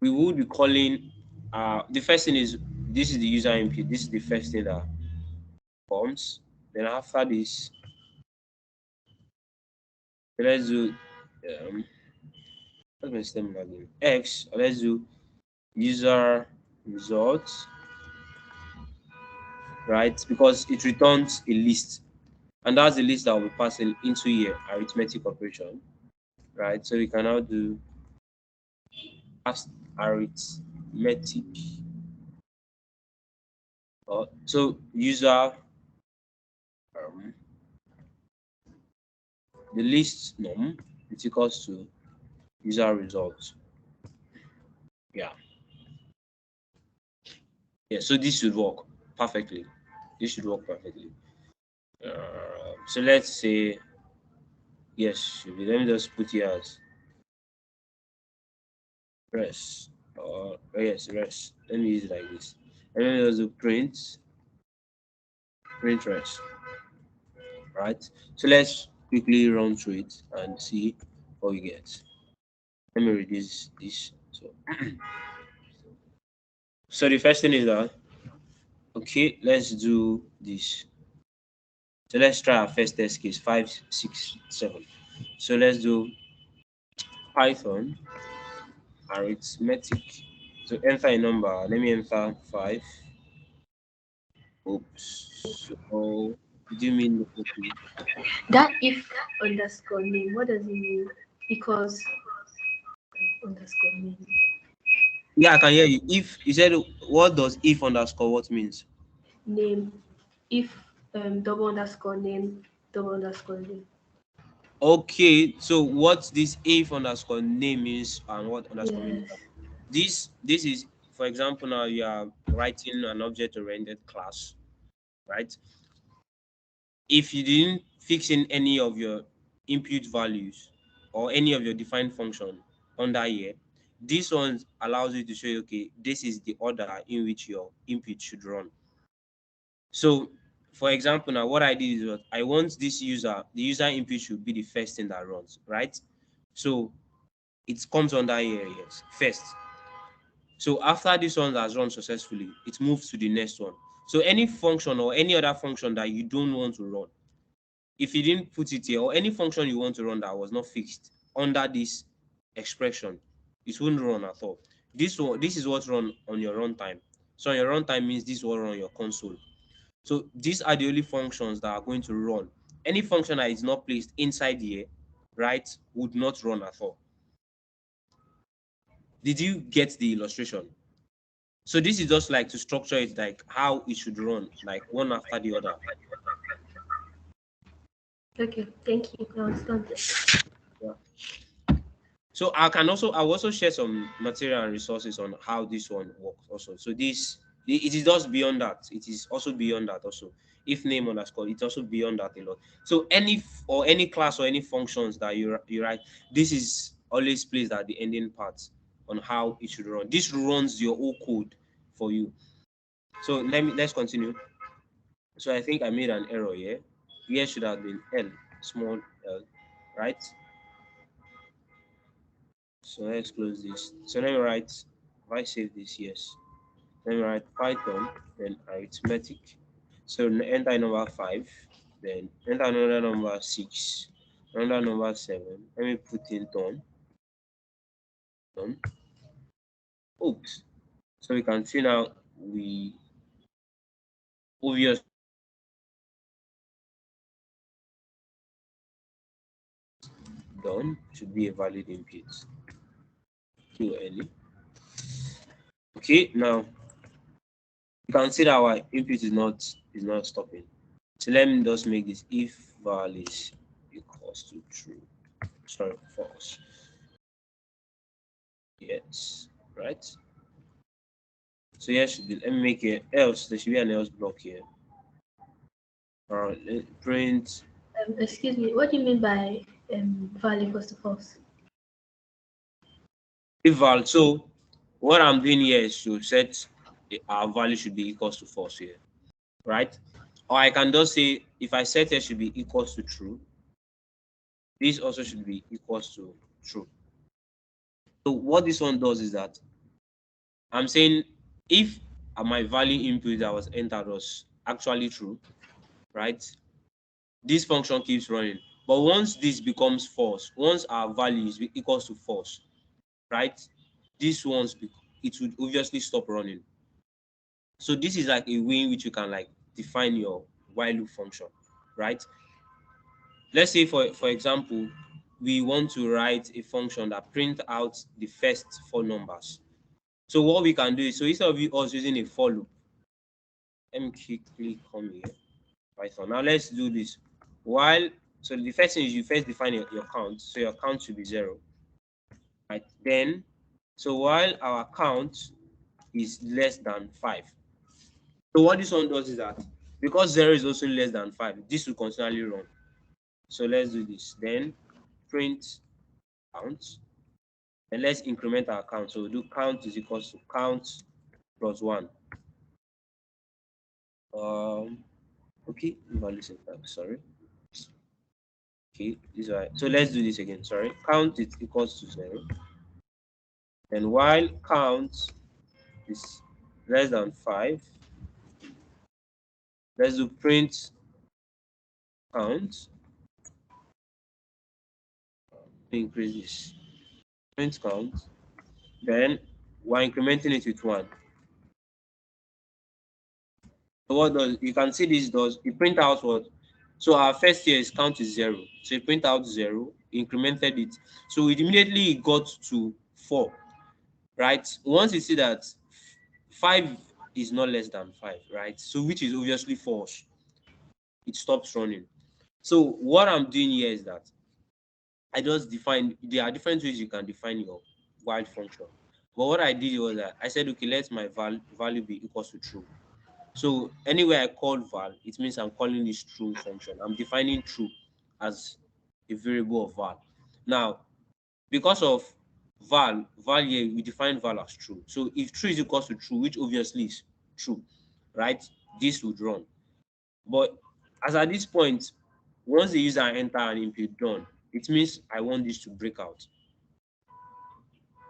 we would be calling the first thing is this is the user input. This is the first thing that comes. Then after this, let's do what's my stem again? X. Let's do user results, right? Because it returns a list, and that's the list that will be passing into here arithmetic operation, right? So we can now do arithmetic. So user the list num is equals to user results. Yeah. Yeah, so this should work perfectly. This should work perfectly. So let's say yes, should be. Let me just put here as rest. Or yes, rest. Let me use it like this. And then there's a print rest. Right? So let's quickly run through it and see what we get. Let me reduce this. So the first thing is that okay, let's do this. So let's try our first test case 5, 6, 7. So let's do Python arithmetic. So enter a number. Let me enter 5. Oops. So do you mean okay? That if underscore name, what does it mean? Because underscore name. Yeah, I can hear you. If you said what does if underscore what means? Name. If double underscore name, double underscore name. Okay, so what this if underscore name means and what underscore means. Yes. This is for example now you are writing an object oriented class, right? If you didn't fix in any of your input values or any of your defined function under here, this one allows you to show you, okay, this is the order in which your input should run. So for example now what I did is what I want this the user input should be the first thing that runs, right? So it comes under here, yes, first. So after this one has run successfully, it moves to the next one. So any function or any other function that you don't want to run, if you didn't put it here, or any function you want to run that was not fixed under this expression, it won't run at all. This is what run on your runtime. So on your runtime means this will run on your console. So these are the only functions that are going to run. Any function that is not placed inside here, right, would not run at all. Did you get the illustration? So this is just like to structure it like how it should run, like one after the other. Okay, thank you. I understand. Yeah. So I'll also share some material and resources on how this one works also. So it is just beyond that. It is also beyond that also. If name underscore, it's also beyond that a lot. So any class or any functions that you write, this is always placed at the ending part on how it should run. This runs your whole code for you. So let's continue. So I think I made an error here. Here should have been L, small L, right? So let's close this. So let me write, if I save this, yes. Let me write Python, then arithmetic. So enter number 5, then enter another number 6, another number 7. Let me put in done. Oops. So we can see now we obviously done should be a valid input. QLE. Okay, now you can see that our input is not stopping. So let me just make this if val is equals to true. Sorry, false. Yes, right. So here should be. Let me make it else. There should be an else block here. Print Excuse me. What do you mean by value equals to false? if val. So what I'm doing here is to set our value should be equals to false here, right? Or I can just say if I set it should be equals to true, this also should be equals to true. So what this one does is that I'm saying if my value input that was entered was actually true, right? This function keeps running. But once this becomes false, once our value is equals to false, right? This it would obviously stop running. So this is like a way in which you can like define your while loop function, right? Let's say for example, we want to write a function that print out the first four numbers. So what we can do is, so instead of us using a for loop, let me quickly come here. Python. Now let's do this. While so the first thing is you first define your count. So your count should be 0. Right. Then so while our count is less than 5. So what this one does is that because 0 is also less than 5, this will continually run. So let's do this. Then print count. And let's increment our count. So we'll do count is equals to count plus 1. Okay, value syntax, sorry. Okay, this is right. So let's do this again. Sorry. Count is equals to 0. And while count is less than 5, let's do print count. Increase this. Print count. Then we're incrementing it with 1. So what does you can see this does it print out what? So our first here is count is 0. So it print out 0, incremented it. So it immediately got to 4. Right? Once you see that 5 is not less than 5, right? So which is obviously false. It stops running. So what I'm doing here is that I just define, there are different ways you can define your while function. But what I did was that I said, okay, let my value be equals to true. So anywhere I call val, it means I'm calling this true function. I'm defining true as a variable of val. Now, because of val here, we define val as true. So if true is equals to true, which obviously is true, right? This would run. But as at this point, once the user enter an input done, it means I want this to break out,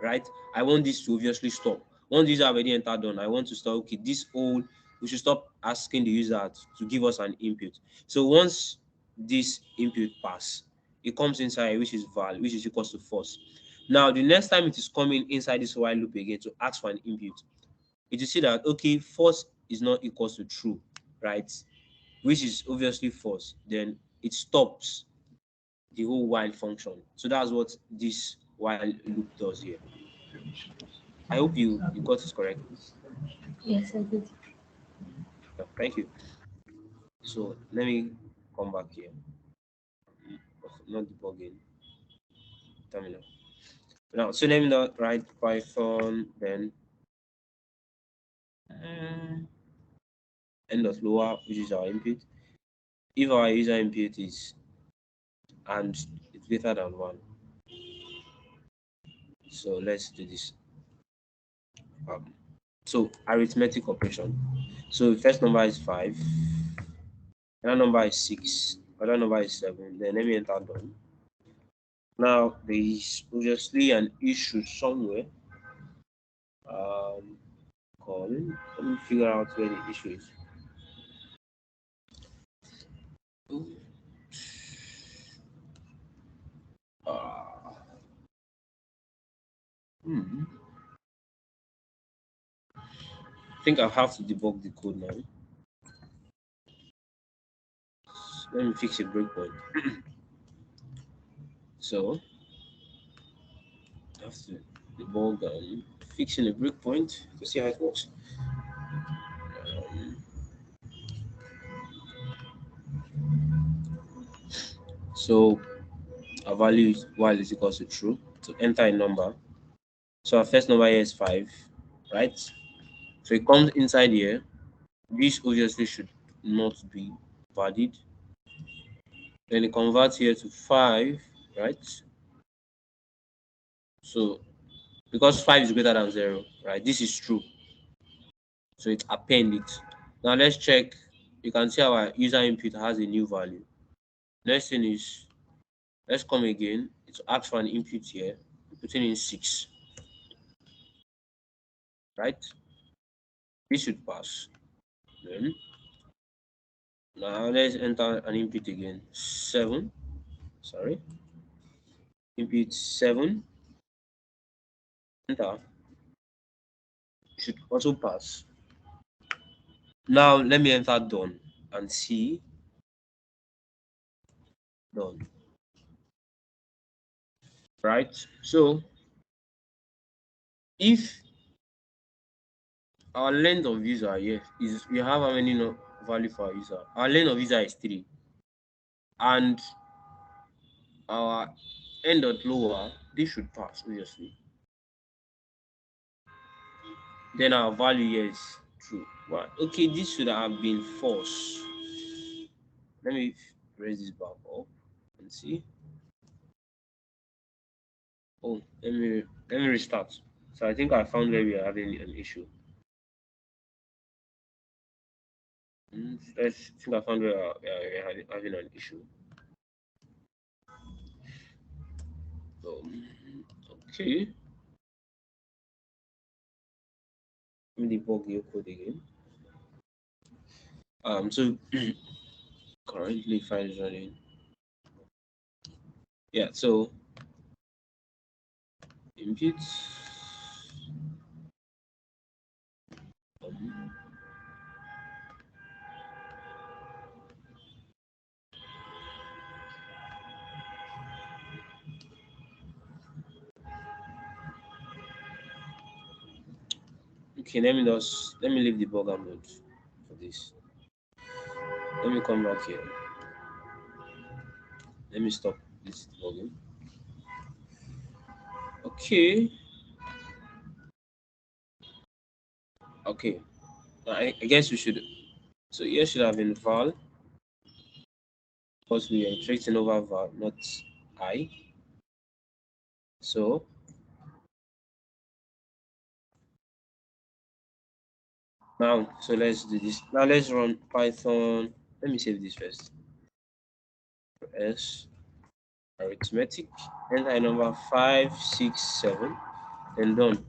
right? I want this to obviously stop. Once the user already entered done, I want to start, okay, this whole, we should stop asking the user to give us an input. So once this input pass, it comes inside, which is val, which is equals to false. Now, the next time it is coming inside this while loop again to ask for an input, it will see that okay, false is not equals to true, right? Which is obviously false. Then it stops the whole while function. So that's what this while loop does here. I hope you got it correctly. Yes, I did. Yeah, thank you. So let me come back here. Not debugging terminal. Now, so let me not write Python, then end of lower, which is our input. If our user input is and it's greater than one, so let's do this. Um, so arithmetic operation. So first number is 5, another number is 6, other number is 7. Then let me enter done. Now there is obviously an issue somewhere. Um, let me figure out where the issue is. Uh, hmm. I think I'll have to debug the code now. Let me fix a breakpoint. So I have to debug fixing a breakpoint to see how it works. Um, so our value is while is equals to true to enter a number. So our first number here is 5, right? So it comes inside here. This obviously should not be valid. Then it converts here to 5, right? So because 5 is greater than 0, right? This is true. So it append it. Now let's check. You can see our user input has a new value. Next thing is let's come again. It asks for an input here. Putting in 6, right? This should pass. Then now let's enter an input again. 7. Sorry. Input 7. Enter. Should also pass. Now let me enter done and see done. Right? So if our length of user here is we have how many value for our user? Our length of user is 3. And our end dot lower, this should pass, obviously. Then our value here is true. But okay, this should have been false. Let me raise this back up and see. Oh, let me restart. So I think I found where we are having an issue. I think I found where we're having an issue. Okay. Let me debug your code again. So currently file is running. Yeah, so input. Um, okay, let me leave the debugger mode for this. Let me come back here. Let me stop this debugging. Okay. Okay. I guess we should. So here should have been val because we are iterating over val, not I. So now, so let's do this. Now let's run Python. Let me save this first. S arithmetic. Enter number 5, 6, 7, and done.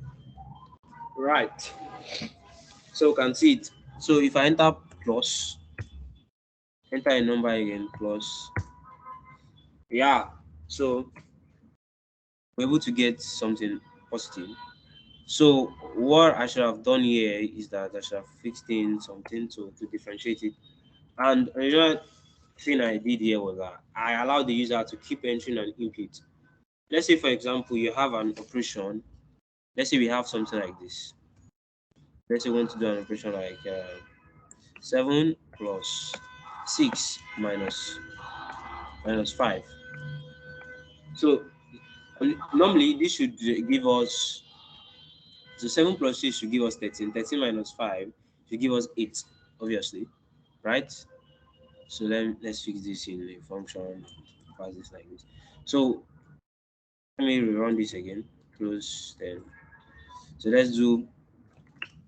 Right. So you can see it. So if I enter plus, enter a number again plus. Yeah. So we're able to get something positive. So what I should have done here is that I should have fixed in something to differentiate it. And another thing I did here was that I allowed the user to keep entering an input. Let's say, for example, you have an operation. Let's say we have something like this. Let's say we want to do an operation like 7 plus 6 minus 5. So normally this should give us, so 7 plus 6 should give us 13. 13 minus 5 should give us 8, obviously, right? So let's fix this in a function, pass this like this. So let me rerun this again. Close then. So let's do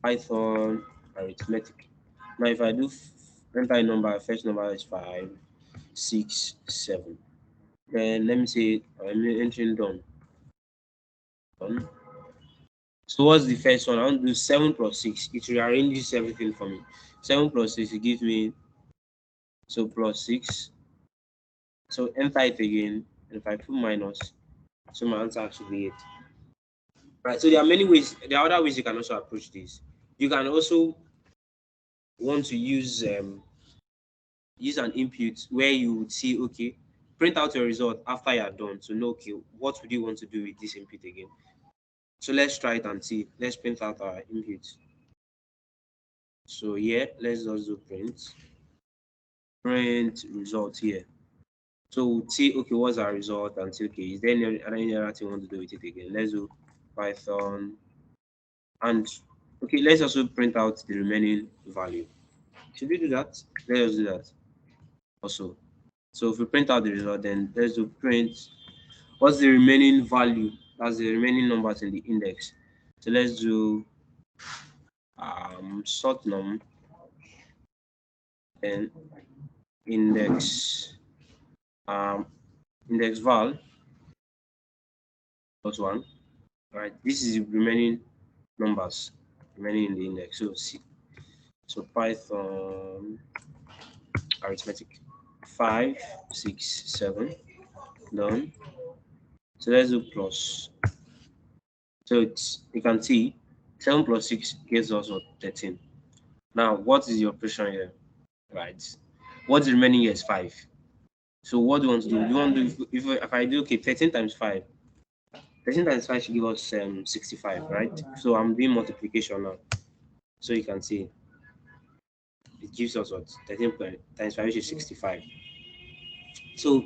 Python arithmetic. Now if I do enter a number, first number is 5, 6, 7. Then let me say I'm entering done. Done. So what's the first one? I want to do 7 plus 6. It rearranges everything for me. 7 plus 6, it gives me, so plus 6. So enter it again. And if I put minus, so my answer should be 8. Right. So there are many ways. There are other ways you can also approach this. You can also want to use an input where you would see, okay, print out your result after you are done to know, okay, what would you want to do with this input again. So let's try it and see. Let's print out our input. So here, let's just do print result here. So we'll see, okay, what's our result, and see, okay, is there any other thing we want to do with it again. Let's do Python, and okay, let's also print out the remaining value. Should we do that? Let us do that also. So if we print out the result, then let's do print what's the remaining value. That's the remaining numbers in the index. So let's do sort num and index index val plus 1. Right, this is the remaining numbers remaining in the index. So see, so Python arithmetic 5, 6, 7 done. So let's do plus. So it's, you can see 7 plus 6 gives us what, 13. Now what is the operation here? Right, what's remaining here is 5. So what do you want to do? You want to do, if I do, okay, 13 times 5, 13 times 5 should give us 65, right? So I'm doing multiplication now. So you can see it gives us what, 13 times 5, which is 65. So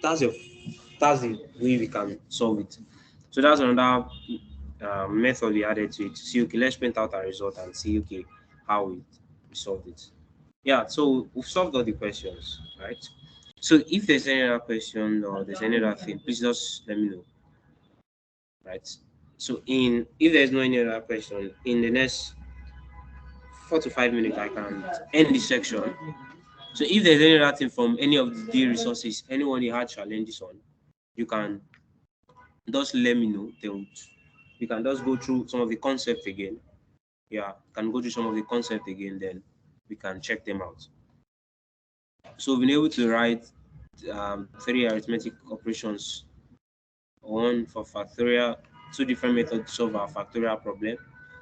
that's your that's the way we can solve it. So that's another method we added to it. See, okay, let's print out our result and see, okay, how we solved it. Yeah, so we've solved all the questions, right? So if there's any other question or there's any other thing, please just let me know, right? So in if there's no any other question, in the next 4 to 5 minutes, I can end this section. So if there's any other thing from any of the resources, anyone you had challenges on, you can just let me know. Then we can just go through some of the concepts again. Yeah, can go through some of the concepts again, then we can check them out. So we've been able to write 3 arithmetic operations, one for factorial, 2 different methods to solve our factorial problem,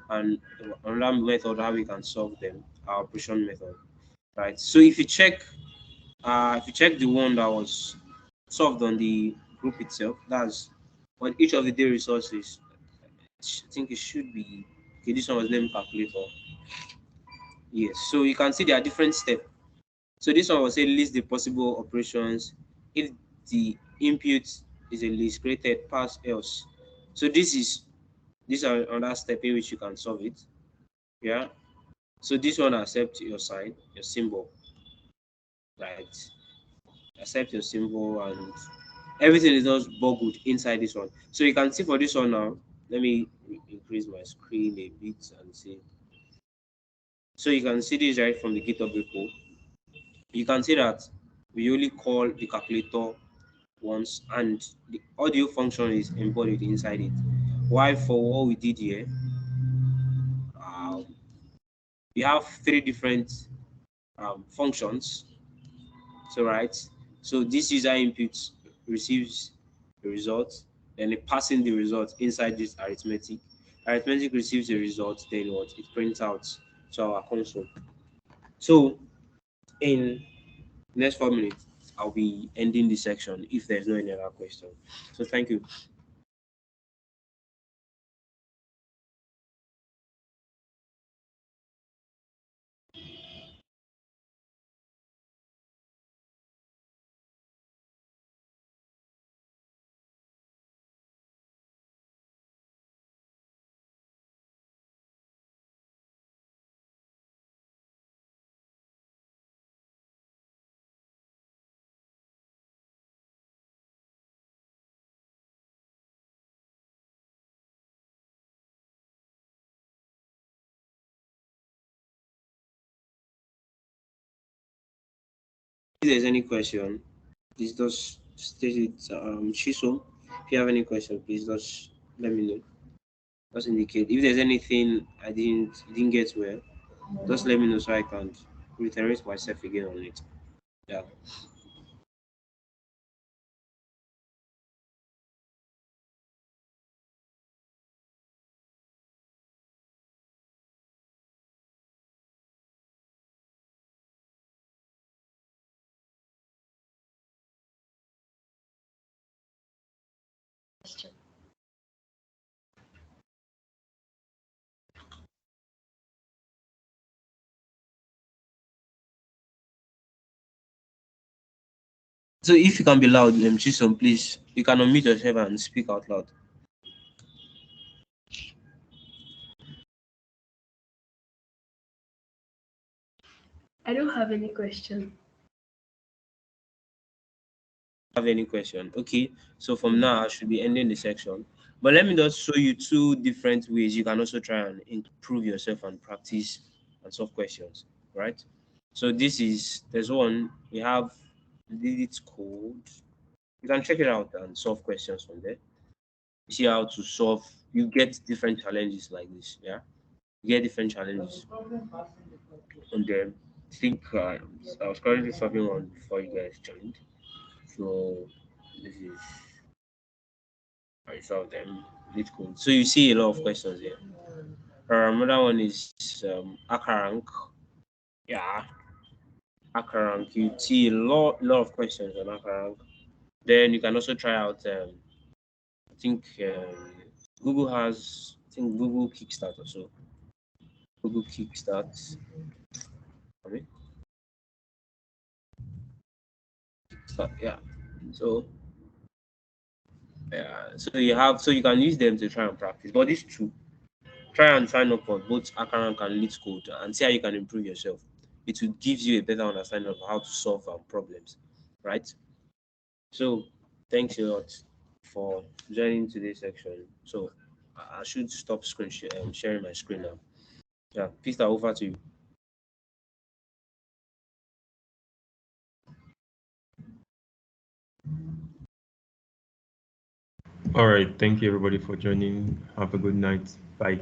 and another method how we can solve them, our operation method, right? So if you check the one that was solved on the group itself, that's on each of the day resources. I think it should be, okay. This one was named calculator. Yes, so you can see there are different steps. So this one will say list the possible operations. If the input is a list created, pass else. So this is another step in which you can solve it. Yeah. So this one accept your sign, your symbol, right? Accept your symbol, and everything is just boggled inside this one. So you can see for this one now. Let me increase my screen a bit and see. So you can see this right from the GitHub repo. You can see that we only call the calculator once, and the audio function is embodied inside it. While for what we did here, um, we have 3 different functions. So right, so this user input receives the result. then it passing the result inside this arithmetic. Arithmetic receives the result, then what? It prints out to our console. So in next 4 minutes, I'll be ending this section if there's no any other question. So thank you. If there's any question, please just state it. Shisom, if you have any question, please just let me know. Just indicate. If there's anything I didn't get well, just let me know so I can reiterate myself again on it. Yeah. Question. So if you can be loud, Shisom, please, you can unmute yourself and speak out loud. I don't have any question. Have any question? Okay. So from now I should be ending the section. But let me just show you two different ways you can also try and improve yourself and practice and solve questions. Right? So there's one we have Lilith code. You can check it out and solve questions from there. You see how to solve, you get different challenges like this. Yeah. You get different challenges on them. I think I was currently solving one before you guys joined. So this is I solve them. Lead code. So you see a lot of questions here. Another one is Akarank. Yeah, Akarank. You see a lot of questions on Akarank. Then you can also try out. I think Google has. I think Google Kickstart also. Google Kickstart. I mean, Kickstart. Yeah. So yeah. So you can use them to try and practice. But these two, try and sign up for both Akarank and Lead Code and see how you can improve yourself. It will give you a better understanding of how to solve problems, right? So, thanks a lot for joining today's section. So, I should stop sharing my screen now. Yeah, Peter, over to you. All right. Thank you, everybody, for joining. Have a good night. Bye.